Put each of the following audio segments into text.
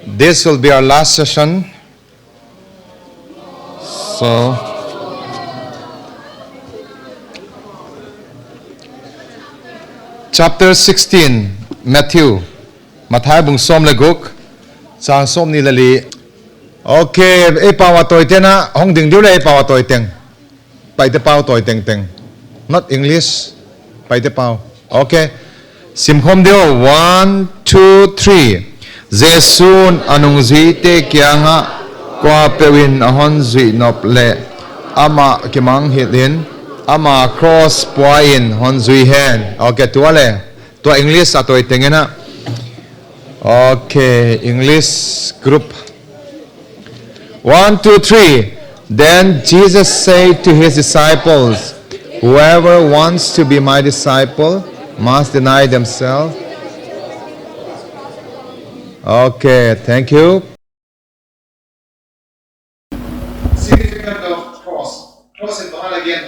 This will be our last session. So, chapter 16, Matthew. Mathai bung som leguk. Sang som ni lali. Okay, pawa toy tena. Hong ding diu le pawa toy teng. Pai te pao toy teng teng. Not English. Pai te pao. Okay. Sim hom dio. 1, 2, 3. Zesun anung zui te kia nga kwa pewin ahon zui nop le ama kimang hitin ama cross puain hon zui hen. Okay, tuale. Tua English ato itengena. Okay, English group. 1, 2, 3. Then Jesus said to his disciples, whoever wants to be my disciple must deny themselves. Okay, thank you. Significance of cross. Cross is bahal again.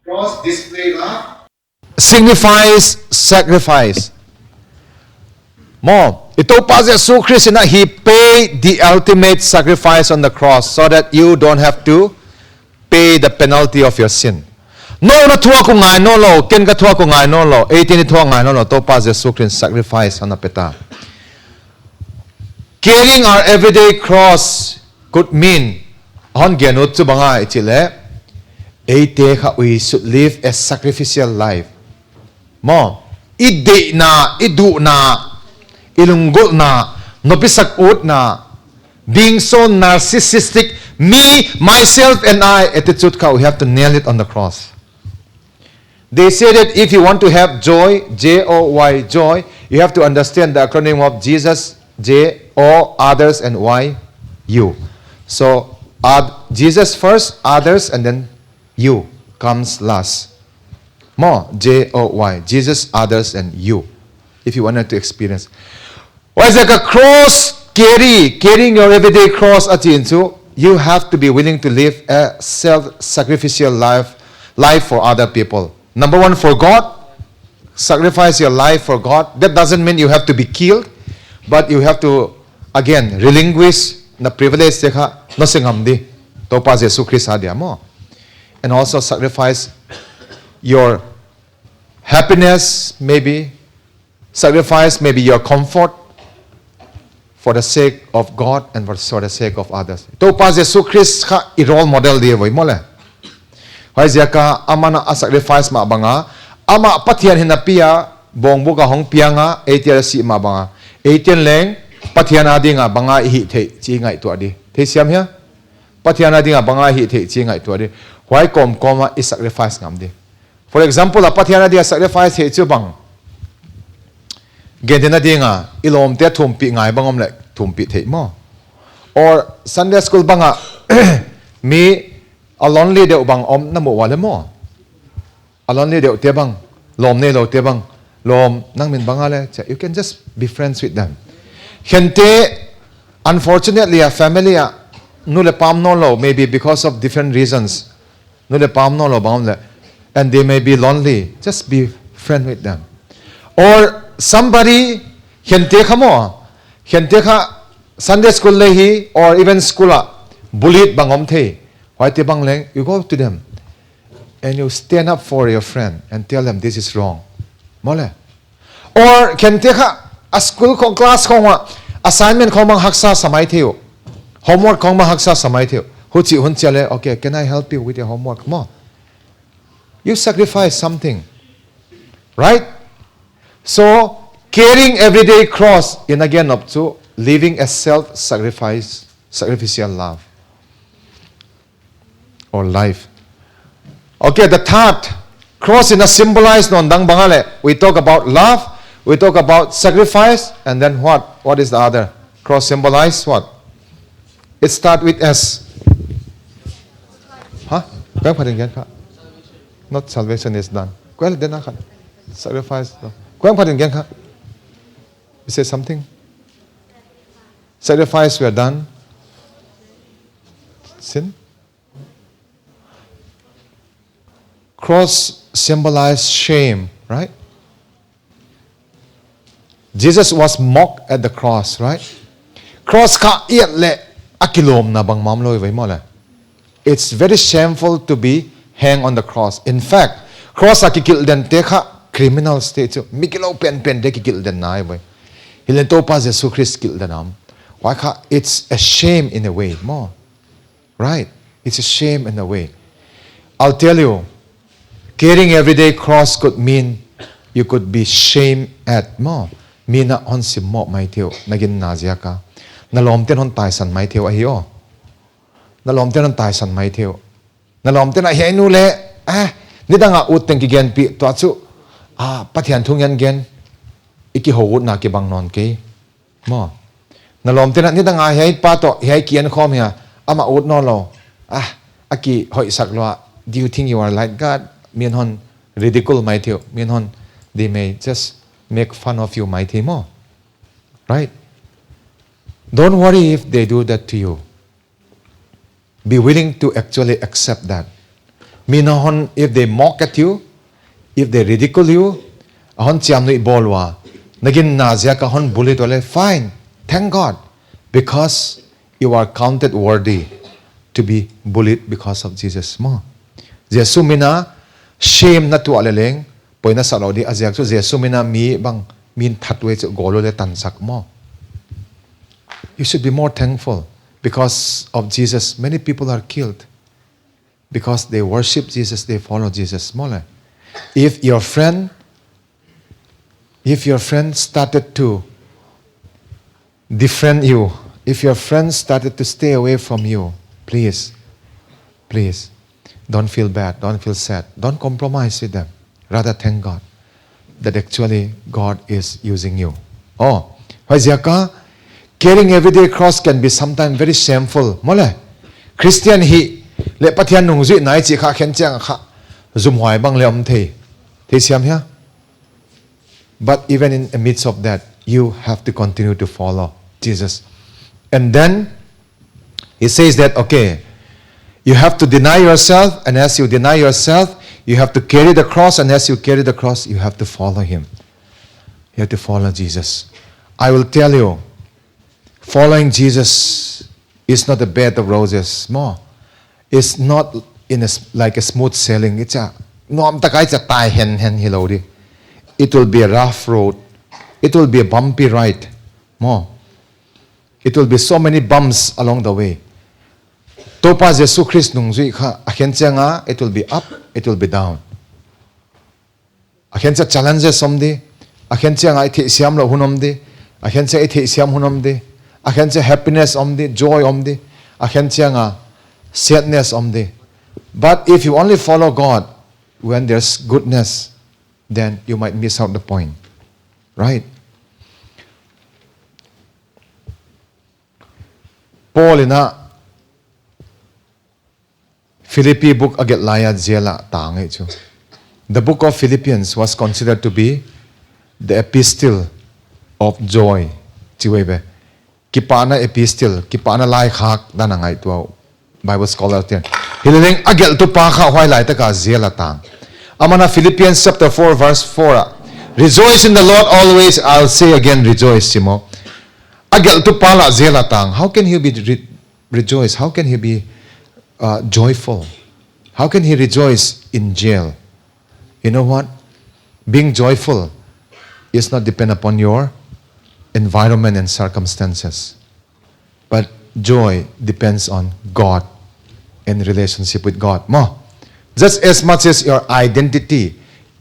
Cross display love. Signifies sacrifice. More. Ito pa si Jesus Christ na He paid the ultimate sacrifice on the cross so that you don't have to pay the penalty of your sin. No na tuwa ko ngai no lo, ken ka tuwa ko ngai no lo, 18 tuwa ngai no lo, to pa si Jesus Christ sacrifice on the peta. Carrying our everyday cross could mean on genut tu banga itile ete ka we should live a sacrificial life. Mo ide na idu na ilunggol na nopisak ut na being so narcissistic, me, myself and I attitude ka, we have to nail it on the cross. They say that if you want to have joy, J-O-Y, joy, you have to understand the acronym of Jesus, J, O, others, and Y, you. So, Jesus first, others, and then you comes last. More, J-O-Y, Jesus, others, and you. If you wanted to experience. Why is like a cross carrying your everyday cross at into, you have to be willing to live a self-sacrificial life for other people. Number one, for God. Sacrifice your life for God. That doesn't mean you have to be killed. But you have to, again, relinquish the privilege no singamdi to pa Jesus Christ adia mo. And also sacrifice your happiness, maybe. Sacrifice maybe your comfort for the sake of God and for the sake of others. To pa Jesus Christ ka i-role model dia boy mo le. Hoy zia ka ama na sacrifice ma banga, ama pathian hinapia bong buka hong pia nga etia si ma banga. 18 leng pathian adi nga banga hi the chi ngai tu adi the siam hia pathian adi nga banga hi the chi ngai tu adi why kom is sacrifice ngam di. For example, a pathian adi sacrifice he chu bang gedena di nga ilom te thumpi ngai bangom le thumpi the mo, or Sunday school banga me a lonely de bang om na mo wale mo a lonely de te bang lom ne lo te bang lom nang min bangale, you can just be friends with them. Gente, unfortunately, a family no le pam no lo, maybe because of different reasons. No le pam no lo baumle, and they may be lonely. Just be friend with them. Or somebody gente kamo, gente ka Sunday school lehi or even school bullied bangom the. Why te bang leng? You go to them and you stand up for your friend and tell them this is wrong. Mole. Or can take a school class assignment kong haksa samay theo. Homework kong haksa samay theo. Huchi hunchale, okay, can I help you with your homework? Mo. You sacrifice something. Right? So, carrying everyday cross in again up to living a sacrificial love. Or life. Okay, the third cross in a symbolized non dang bangale. We talk about love, we talk about sacrifice, and then what? What is the other? Cross symbolize what? It starts with S. Huh? Not salvation is done. Sacrifice. You say something? Sacrifice we are done. Sin? Cross symbolizes shame, right? Jesus was mocked at the cross, right? cross ka iat le akilom na bang mam loi vai mo le. It's very shameful to be hang on the cross. In fact, cross akikil den te kha criminal state mikilo pen de kikil den nai vai. Hilen to pa Jesus Christ kil den am. Why kha it's a shame in a way more. Right? It's a shame in a way. I'll tell you, carrying everyday cross could mean you could be shamed at more. Mina on sim mo mai theo nagin nazia ka. Nalom ten hon tai san mai theo ahio. Nalom ten hon tai san mai theo. Nalom ten ahia nu le nidanga ut teng ki gen pi to chu pathian thung yan gen iki ho na ki bang non ke mo. Nalom ten nidanga ahia pa to ahia kian khom ya ama ut no lo aki hoi sak lo. Do you think you are like God? Mien hon ridicule mai theo. Mien hon they may just make fun of you mighty more. Right? Don't worry if they do that to you. Be willing to actually accept that. Minahon, if they mock at you, if they ridicule you, ahon chiam no ibolwa, nagin nazia ka hon bully tole, fine. Thank God. Because you are counted worthy to be bullied because of Jesus more. Jesu mina shame na tu aleleng poina sa lodi azyak so Jesu mina mi bang min thatwe che golo le tansak mo. You should be more thankful because of Jesus. Many people are killed because they worship Jesus, they follow Jesus more. If your friend started to defriend you, if your friend started to stay away from you, please don't feel bad, don't feel sad, don't compromise with them. Rather thank God that actually God is using you. Oh, carrying everyday cross can be sometimes very shameful. Mole, Christian he le pathian nungzi nai chi kha khen chang kha zum hoi bang le om the siam ya. But even in the midst of that, you have to continue to follow Jesus. And then he says that okay, you have to deny yourself, and as you deny yourself, you have to carry the cross, and as you carry the cross, you have to follow Him. You have to follow Jesus. I will tell you, following Jesus is not a bed of roses. More, it's not like a smooth sailing. It's a it will be a rough road. It will be a bumpy ride. More, it will be so many bumps along the way. Topa Jesus Christ nung zui kha akhencha nga it will be up, it will be down. Akhencha challenges somdi, akhencha nga ithi siam lo hunomdi, akhencha ithi siam hunomdi, akhencha happiness omdi, joy omdi, akhencha nga sadness omdi. But if you only follow God when there's goodness, then you might miss out the point. Right? Paul ina Philippi book aget laya jela tangai chu. The book of Philippians was considered to be the epistle of joy. Chiwebe. Kipana epistle, kipana lai khak danangai tu Bible scholar ten. Hiling agel tu pa kha hwai lai ta ka jela tang. Amana Philippians chapter 4 verse 4. Rejoice in the Lord always. I'll say again rejoice Simo. Agel tu pa la jela tang. How can he be rejoice? How can he be joyful? How can he rejoice in jail? You know what? Being joyful is not dependent upon your environment and circumstances. But joy depends on God and relationship with God. Just as much as your identity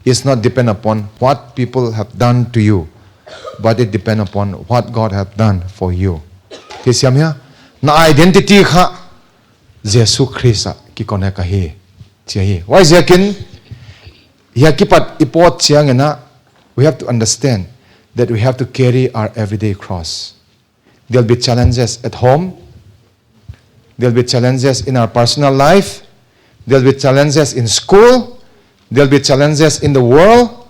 is not dependent upon what people have done to you, but it depends upon what God has done for you. Na identity kha Jesus Christ ki kone kahi chihi. Why is yakin? Yakipat ipot chiang na. We have to understand that we have to carry our everyday cross. There'll be challenges at home. There'll be challenges in our personal life. There'll be challenges in school. There'll be challenges in the world.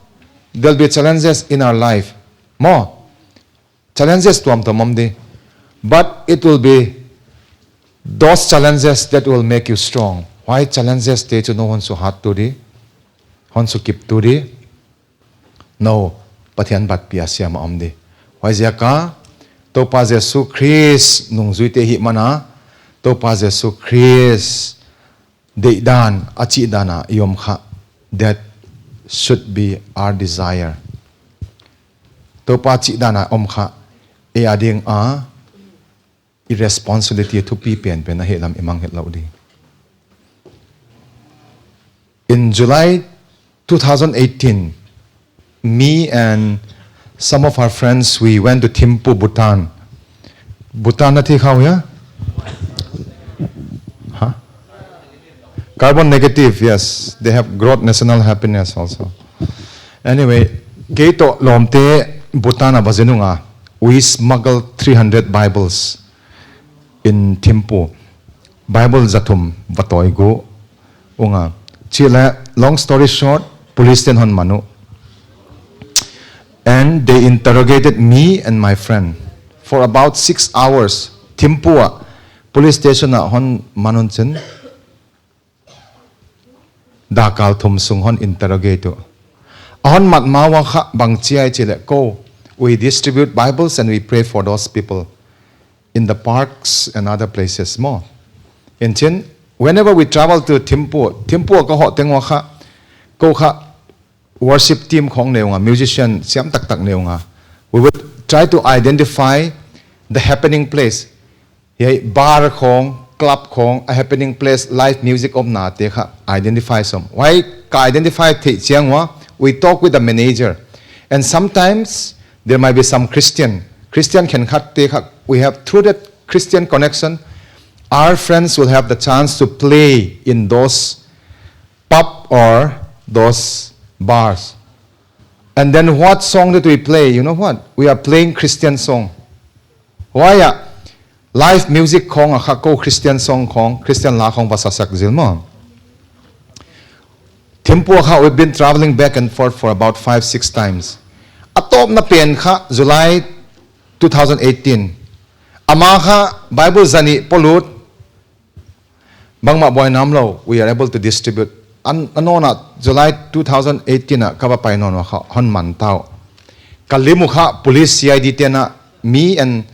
There'll be challenges in our life. More challenges to amdi. But it will be those challenges that will make you strong. Why challenges te chu no hon su hat tu di? Hon su kip tu di? No, pathian bat pia siam amdi. Why zaka? to pa Jesu Christ nung zui te hi mana to pa Jesu Christ de dan achi dana yom kha. That should be our desire. To pa chi dana om kha e ading a irresponsibility to people pen na helam imang het laudi. In July 2018, me and some of our friends, we went to Thimphu, Bhutan. Bhutan na tikhaw ya? Huh? Carbon negative, yes. They have growth national happiness also. Anyway, keto lomte Bhutan abazenu nga. We smuggled 300 Bibles in Thimphu. Bible zatum vatoy go unga. Chila, long story short, police ten hon manu. And they interrogated me and my friend for about 6 hours. Thimphu police station na hon manon chen. Dakal thum sung hon interrogato. Ahon mat mawa kha bang chiai chile ko. We distribute Bibles and we pray for those people in the parks and other places more. In Chin, whenever we travel to Thimphu ko ho tengwa kha ko kha worship team khong neunga musician siam tak tak neunga. We would try to identify the happening place. Ye bar khong, club khong, a happening place, live music om na te kha identify some. Why ka identify the chiangwa? We talk with the manager, and sometimes there might be some Christian can khat te kha. We have through that Christian connection, our friends will have the chance to play in those pub or those bars. And then what song did we play? You know what? We are playing Christian song. Why? Live music kong akako Christian song kong Christian la kong basasak zilmo. Thimphu ha we've been traveling back and forth for about 5-6 times. Atop na pen kha July 2018. Ama kha Bible zani polut bangma boy namlo we are able to distribute. Ano na July 2018 na kaba painon wa hon man tao. Kalimu kha police CID tena me and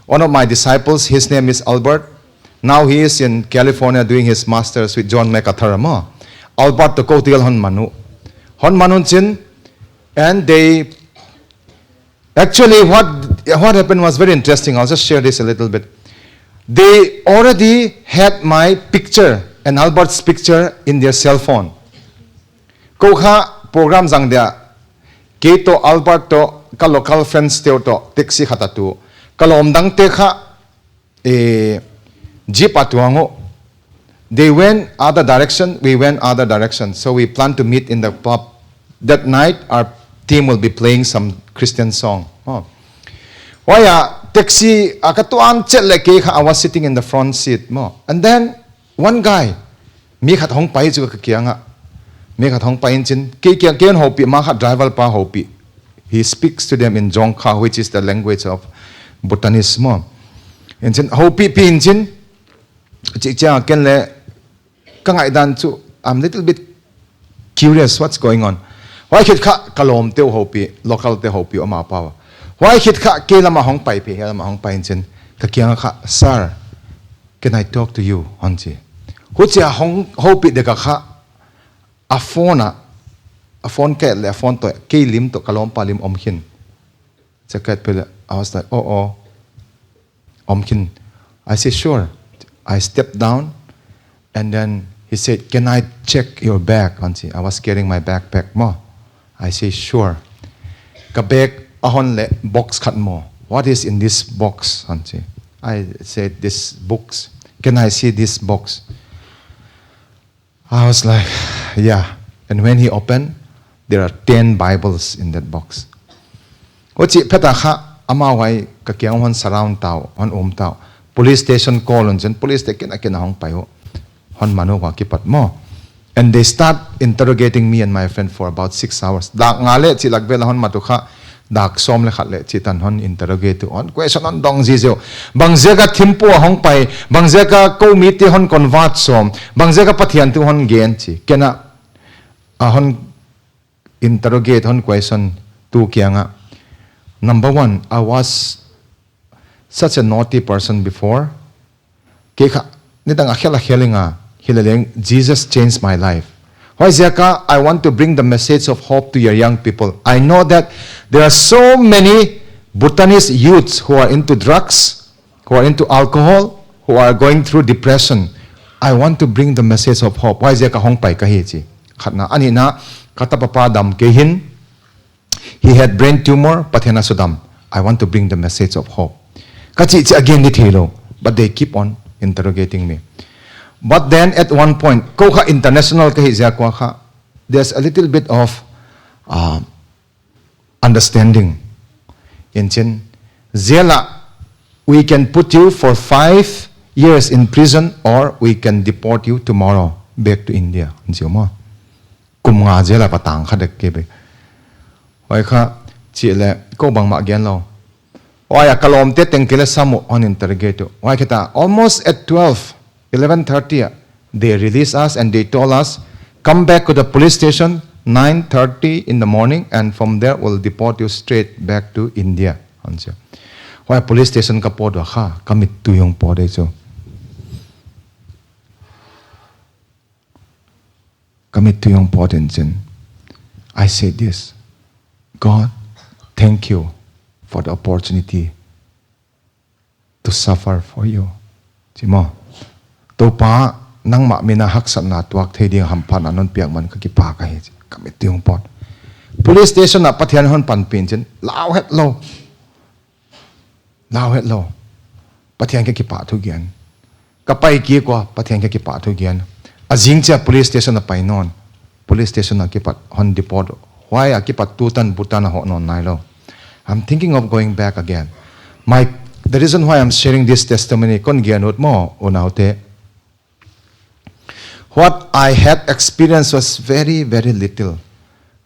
one of my disciples, his name is Albert. Now he is in California doing his masters with John MacArthur. Albert to kotigal hon manu chin, and they actually what happened was very interesting. I'll just share this a little bit. They already had my picture and Albert's picture in their cell phone. Koha program zang dia keto Alberto ka local friends teo to taxi khatatu kalom dang te kha jeep atuango. They went other direction, we went other direction. So we plan to meet in the pub. That night our team will be playing some Christian song. Waya taxi akatuan cheleke kha I was sitting in the front seat mo. And then one guy mi khat hong pai chu ka kianga mi khat hong pai chin ke ken hopi ma khat driver pa hopi. He speaks to them in Jongkha, which is the language of Bhutanese mo. And chin hopi pin chin chi cha ken le kangai dan chu I'm a little bit curious what's going on. Why khit kha kalom teu hopi local te hopi oma pa. Why khit kha ke lama hong pai pe lama hong pai chin ka kianga kha sir, can I talk to you onji? Hucha hong hopi de ka kha a phone ke le phone to ke lim to kalom pa lim omkin. Chakat pe I was like oh omkin. I said sure. I stepped down and then he said, can I check your bag onji? I was carrying my backpack mo. I said sure. Ka bag ahon le box khat mo. What is in this box onji? I said this books. Can I see this box? I was like, yeah. And when he opened, there are 10 Bibles in that box. Ochi peta kha ama wai ka kyang hon surround tao, hon tao. Police station call on jen police te ken hong pai ho. Hon manu wa kipat mo. And they start interrogating me and my friend for about 6 hours. Dak ngale chi lagbela hon matu kha dak som le khat le chi tan hon interrogate on question on dong ji jo. Bangje ka Thimphu hong pai, bangje ka ko mi te hon convert som, bangje ka pathian tu hon gen chi. Kena hon interrogate hon question tu kianga. Number one, I was such a naughty person before. Jesus changed my life. Why Zaka? I want to bring the message of hope to your young people. I know that there are so many Bhutanese youths who are into drugs, who are into alcohol, who are going through depression. I want to bring the message of hope. Why Zaka hong pai kahichi? Khatna anina katapapa dam kehin. He had brain tumor, pathena sudam. I want to bring the message of hope. Kachi again nithilo, but they keep on interrogating me. But then at one point, koha international kahi, there's a little bit of understanding. In Chin, Zela, we can put you for 5 years in prison, or we can deport you tomorrow back to India. Kumga Zela patang khadek kebe. Waika chile ko bang ma again lo. Waya kalom te tengkile samu on interrogator. Waikita almost at 11:30, they released us and they told us, come back to the police station 9:30 in the morning, and from there we'll deport you straight back to India. Why police station ka po do ha kamit tu yung po de so. Kamit tu yung po din jen. I say this, God, thank you for the opportunity to suffer for you. Chimo. Topa nang ma mina haksan na tuak thei ding hampan anon piak man ka ki pa ka he kamit yung pot. Police station na pathian hon pan pin chen lao het lo. Lao het lo. Pathian ka ki pa thu gian. Kapai ki ko pathian ka ki pa thu gian. Azing cha police station na pai non. Police station na ki pat hon deport. Why a ki pat tutan butan ho non nai lo. I'm thinking of going back again. The reason why I'm sharing this testimony kon gianut mo unaute. What I had experienced was very, very little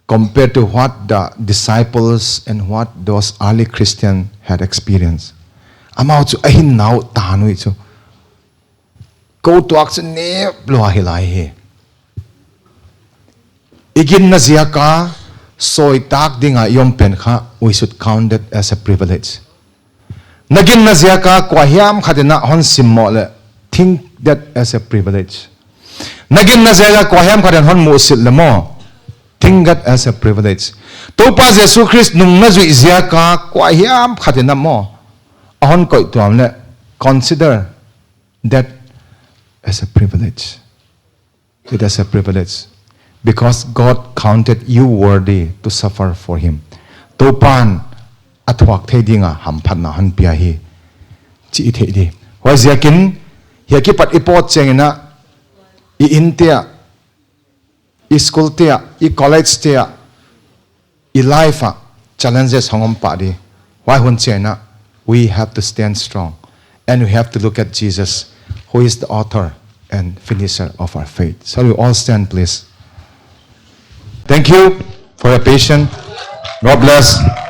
compared to what the disciples and what those early Christians had experienced. Amao chu ahin now tanui chu. Go to action ne bloa hilai he. Igin na zia ka soy tak dinga yom pen kha, we should count it as a privilege. Nagin na zia ka kwahiam khadina hon simmo le, think that as a privilege. Nagin na zia ka kwahiam khadan hon musil le mo, think that as a privilege. Topa Jesus Christ nung na zui zia ka kwahiam khadina mo, ahon koi tuam le, consider that as a privilege. It as a privilege. Because God counted you worthy to suffer for Him. Topan atwak thei dinga hampan na han pia hi chi thei di. Wa ziakin hiaki pat ipot chengena I intia I school tia I college tia I life challenges hongom pa di. Why hun chena we have to stand strong and we have to look at Jesus, who is the author and finisher of our faith. So we all stand, please. Thank you for your patience. God bless.